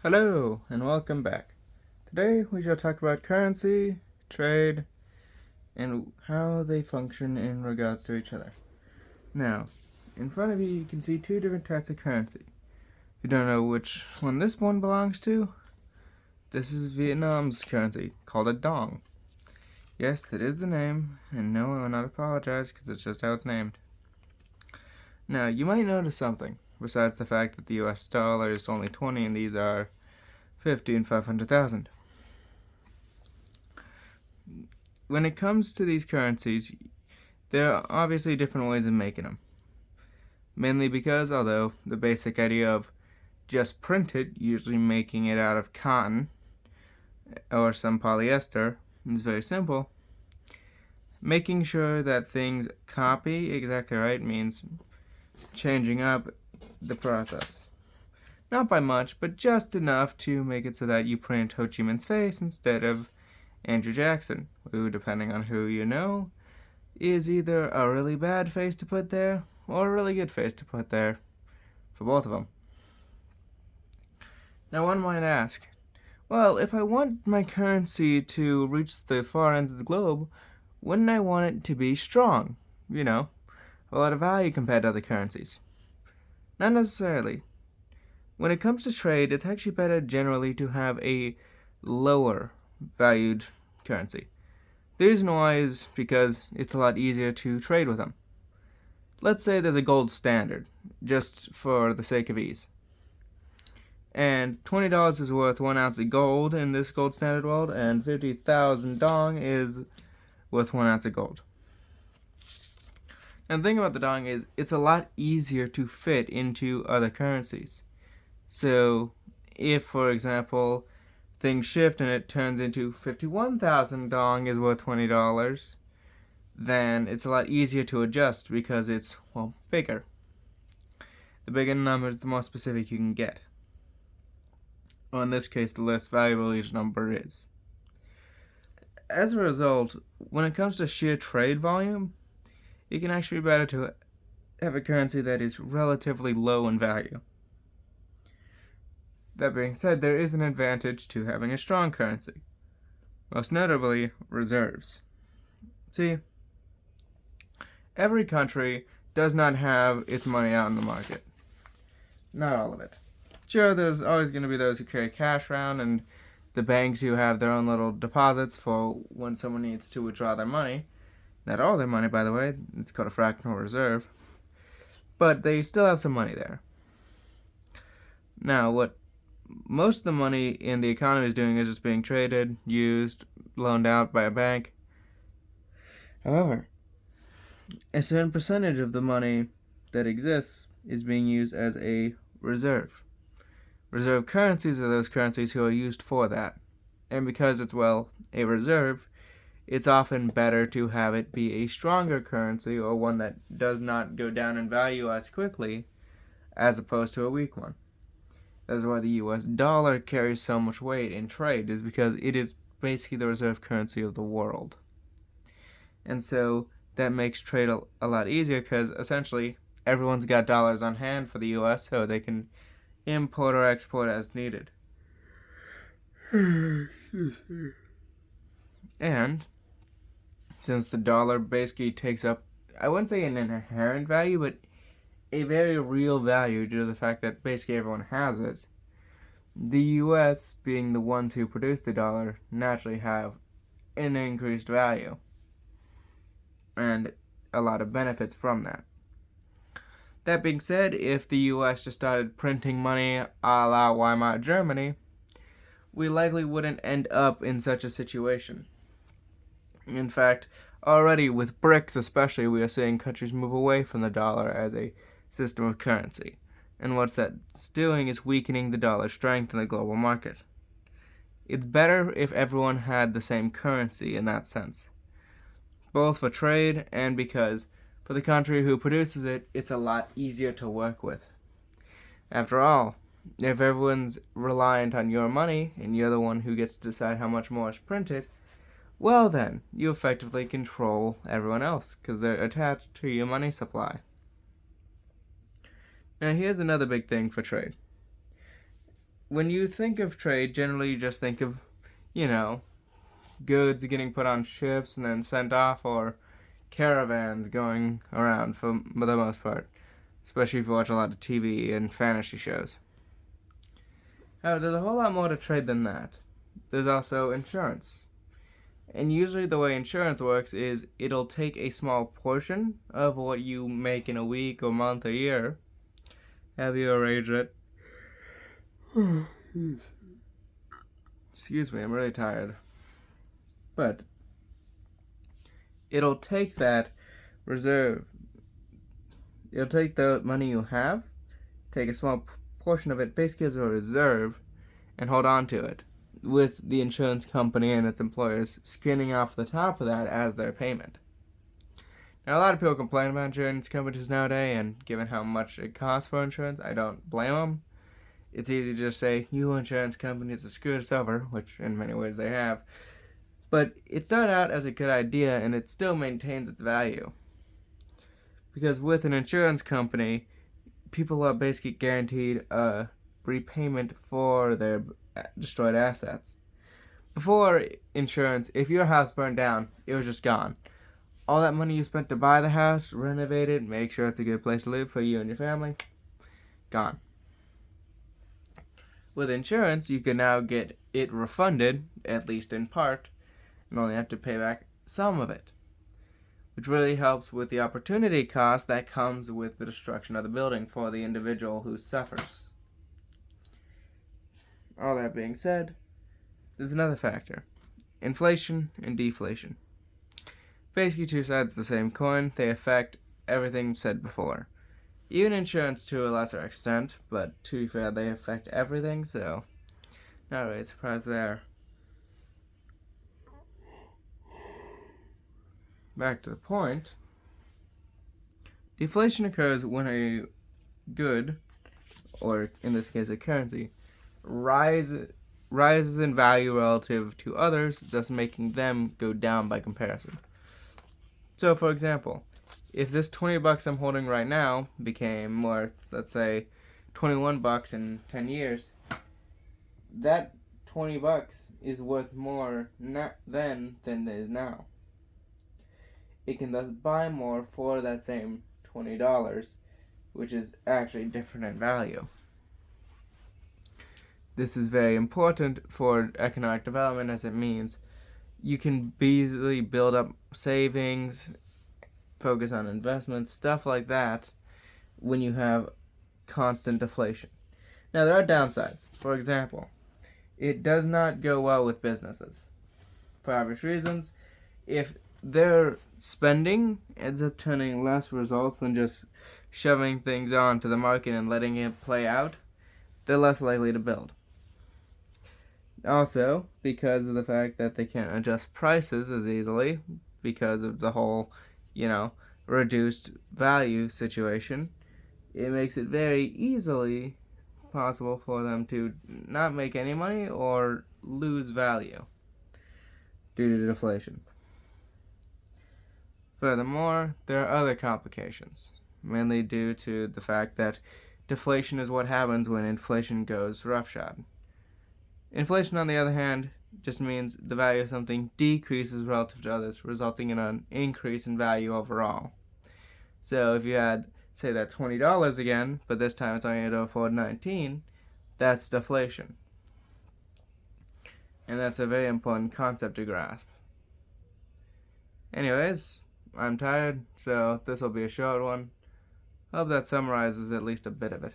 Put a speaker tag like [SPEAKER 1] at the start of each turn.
[SPEAKER 1] Hello, and welcome back. Today we shall talk about currency, trade, and how they function in regards to each other. Now, in front of you, you can see two different types of currency. If you don't know which one this one belongs to, this is Vietnam's currency, called a dong. Yes, that is the name, and no, I will not apologize because it's just how it's named. Now, you might notice something, besides the fact that the US dollar is only 20 and these are 50 and 500,000. When it comes to these currencies, there are obviously different ways of making them. Mainly because, although the basic idea of just print it, usually making it out of cotton or some polyester, is very simple, making sure that things copy exactly right means changing up the process. Not by much, but just enough to make it so that you print Ho Chi Minh's face instead of Andrew Jackson, who, depending on who you know, is either a really bad face to put there or a really good face to put there for both of them. Now, one might ask, well, if I want my currency to reach the far ends of the globe, wouldn't I want it to be strong? You know, a lot of value compared to other currencies. Not necessarily. When it comes to trade, it's actually better generally to have a lower valued currency. The reason why is because it's a lot easier to trade with them. Let's say there's a gold standard, just for the sake of ease. And $20 is worth 1 ounce of gold in this gold standard world, and 50,000 dong is worth 1 ounce of gold. And the thing about the dong is, it's a lot easier to fit into other currencies. So, if, for example, things shift and it turns into 51,000 dong is worth $20, then it's a lot easier to adjust because it's, well, bigger. The bigger the number is, the more specific you can get. Or in this case, the less valuable each number is. As a result, when it comes to sheer trade volume, it can actually be better to have a currency that is relatively low in value. That being said, there is an advantage to having a strong currency, most notably reserves. See, every country does not have its money out in the market. Not all of it. Sure, there's always going to be those who carry cash around and the banks who have their own little deposits for when someone needs to withdraw their money. Not all their money, by the way. It's called a fractional reserve. But they still have some money there. Now, what most of the money in the economy is doing is just being traded, used, loaned out by a bank. However, a certain percentage of the money that exists is being used as a reserve. Reserve currencies are those currencies who are used for that. And because it's, well, a reserve, it's often better to have it be a stronger currency or one that does not go down in value as quickly as opposed to a weak one. That's why the US dollar carries so much weight in trade, is because it is basically the reserve currency of the world. And so that makes trade a lot easier because essentially everyone's got dollars on hand for the US so they can import or export as needed. And since the dollar basically takes up, I wouldn't say an inherent value, but a very real value due to the fact that basically everyone has it, the US, being the ones who produce the dollar, naturally have an increased value and a lot of benefits from that. That being said, if the US just started printing money a la Weimar Germany, we likely wouldn't end up in such a situation. In fact, already with BRICS especially, we are seeing countries move away from the dollar as a system of currency. And what that's doing is weakening the dollar's strength in the global market. It's better if everyone had the same currency in that sense, both for trade and because for the country who produces it, it's a lot easier to work with. After all, if everyone's reliant on your money and you're the one who gets to decide how much more is printed, well then, you effectively control everyone else because they're attached to your money supply. Now here's another big thing for trade. when you think of trade, generally you just think of, you know, goods getting put on ships and then sent off, or caravans going around for the most part, especially if you watch a lot of TV and fantasy shows. However, there's a whole lot more to trade than that. There's also insurance. And usually the way insurance works is it'll take a small portion of what you make in a week or month or year, have you arrange it. Excuse me, I'm really tired. But it'll take that reserve. It'll take the money you have, take a small portion of it basically as a reserve, and hold on to it, with the insurance company and its employers skinning off the top of that as their payment. Now, a lot of people complain about insurance companies nowadays, and given how much it costs for insurance, I don't blame them. It's easy to just say, you insurance companies have screwed us over, which in many ways they have. But it started out as a good idea, and it still maintains its value. Because with an insurance company, people are basically guaranteed a repayment for their destroyed assets. Before insurance, if your house burned down, it was just gone. All that money you spent to buy the house, renovate it, make sure it's a good place to live for you and your family, gone. With insurance, you can now get it refunded, at least in part, and only have to pay back some of it, which really helps with the opportunity cost that comes with the destruction of the building for the individual who suffers. All that being said, there's another factor: inflation and deflation. Basically two sides of the same coin. They affect everything said before. Even insurance to a lesser extent, but to be fair, they affect everything, so not really a surprise there. Back to the point. Deflation occurs when a good, or in this case a currency, rises in value relative to others, thus making them go down by comparison. So, for example, if this $20 I'm holding right now became worth, let's say, $21 in 10 years, that $20 is worth more then than it is now. It can thus buy more for that same $20, which is actually different in value. This is very important for economic development, as it means you can easily build up savings, focus on investments, stuff like that, when you have constant deflation. Now, there are downsides. For example, it does not go well with businesses. For obvious reasons, if their spending ends up turning less results than just shoving things onto the market and letting it play out, they're less likely to build. Also, because of the fact that they can't adjust prices as easily because of the whole, reduced value situation, it makes it very easily possible for them to not make any money or lose value due to deflation. Furthermore, there are other complications, mainly due to the fact that deflation is what happens when inflation goes roughshod. Inflation, on the other hand, just means the value of something decreases relative to others, resulting in an increase in value overall. So if you had, say, that $20 again, but this time it's only able to afford $19, that's deflation. And that's a very important concept to grasp. Anyways, I'm tired, so this will be a short one. Hope that summarizes at least a bit of it.